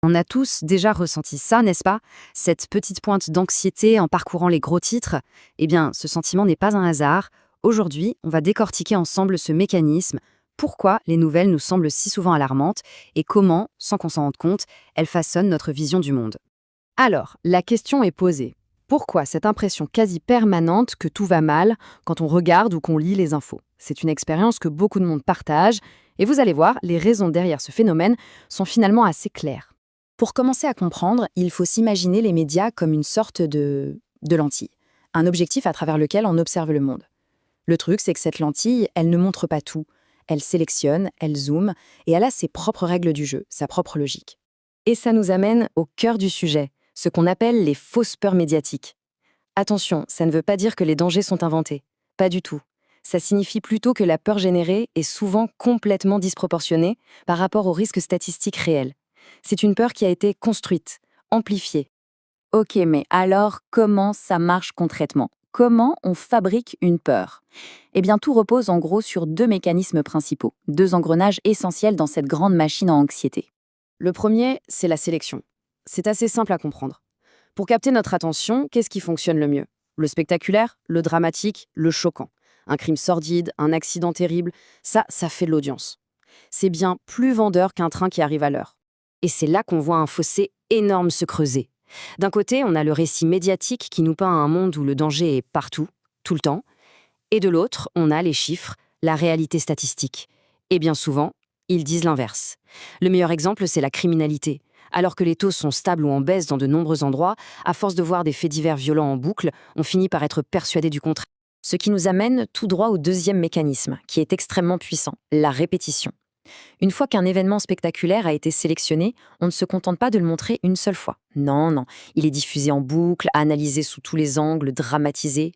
On a tous déjà ressenti ça, n'est-ce pas? Cette petite pointe d'anxiété en parcourant les gros titres. Eh bien, ce sentiment n'est pas un hasard. Aujourd'hui, on va décortiquer ensemble ce mécanisme, pourquoi les nouvelles nous semblent si souvent alarmantes et comment, sans qu'on s'en rende compte, elles façonnent notre vision du monde. Alors, la question est posée. Pourquoi cette impression quasi permanente que tout va mal quand on regarde ou qu'on lit les infos? C'est une expérience que beaucoup de monde partage, et vous allez voir, les raisons derrière ce phénomène sont finalement assez claires. Pour commencer à comprendre, il faut s'imaginer les médias comme une sorte de lentille, un objectif à travers lequel on observe le monde. Le truc, c'est que cette lentille, elle ne montre pas tout. Elle sélectionne, elle zoome, et elle a ses propres règles du jeu, sa propre logique. Et ça nous amène au cœur du sujet, ce qu'on appelle les fausses peurs médiatiques. Attention, ça ne veut pas dire que les dangers sont inventés. Pas du tout. Ça signifie plutôt que la peur générée est souvent complètement disproportionnée par rapport aux risques statistiques réels. C'est une peur qui a été construite, amplifiée. Ok, mais alors comment ça marche concrètement? Comment on fabrique une peur? Eh bien, tout repose en gros sur deux mécanismes principaux, deux engrenages essentiels dans cette grande machine à anxiété. Le premier, c'est la sélection. C'est assez simple à comprendre. Pour capter notre attention, qu'est-ce qui fonctionne le mieux? Le spectaculaire, le dramatique, le choquant. Un crime sordide, un accident terrible, ça fait de l'audience. C'est bien plus vendeur qu'un train qui arrive à l'heure. Et c'est là qu'on voit un fossé énorme se creuser. D'un côté, on a le récit médiatique qui nous peint un monde où le danger est partout, tout le temps. Et de l'autre, on a les chiffres, la réalité statistique. Et bien souvent, ils disent l'inverse. Le meilleur exemple, c'est la criminalité. Alors que les taux sont stables ou en baisse dans de nombreux endroits, à force de voir des faits divers violents en boucle, on finit par être persuadé du contraire. Ce qui nous amène tout droit au deuxième mécanisme, qui est extrêmement puissant, la répétition. Une fois qu'un événement spectaculaire a été sélectionné, on ne se contente pas de le montrer une seule fois. Non, non, il est diffusé en boucle, analysé sous tous les angles, dramatisé.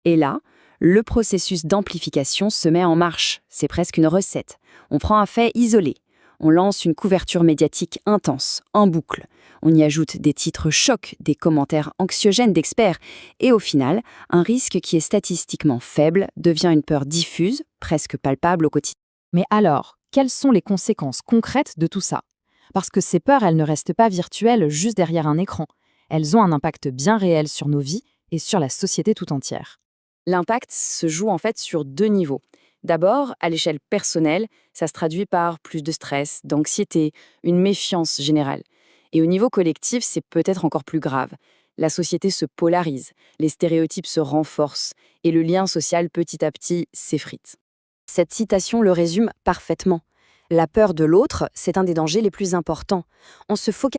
Et là, le processus d'amplification se met en marche. C'est presque une recette. On prend un fait isolé. On lance une couverture médiatique intense, en boucle. On y ajoute des titres chocs, des commentaires anxiogènes d'experts. Et au final, un risque qui est statistiquement faible devient une peur diffuse, presque palpable au quotidien. Mais alors, quelles sont les conséquences concrètes de tout ça? Parce que ces peurs, elles ne restent pas virtuelles juste derrière un écran. Elles ont un impact bien réel sur nos vies et sur la société tout entière. L'impact se joue en fait sur deux niveaux. D'abord, à l'échelle personnelle, ça se traduit par plus de stress, d'anxiété, une méfiance générale. Et au niveau collectif, c'est peut-être encore plus grave. La société se polarise, les stéréotypes se renforcent et le lien social petit à petit s'effrite. Cette citation le résume parfaitement. La peur de l'autre, c'est un des dangers les plus importants. On se focalise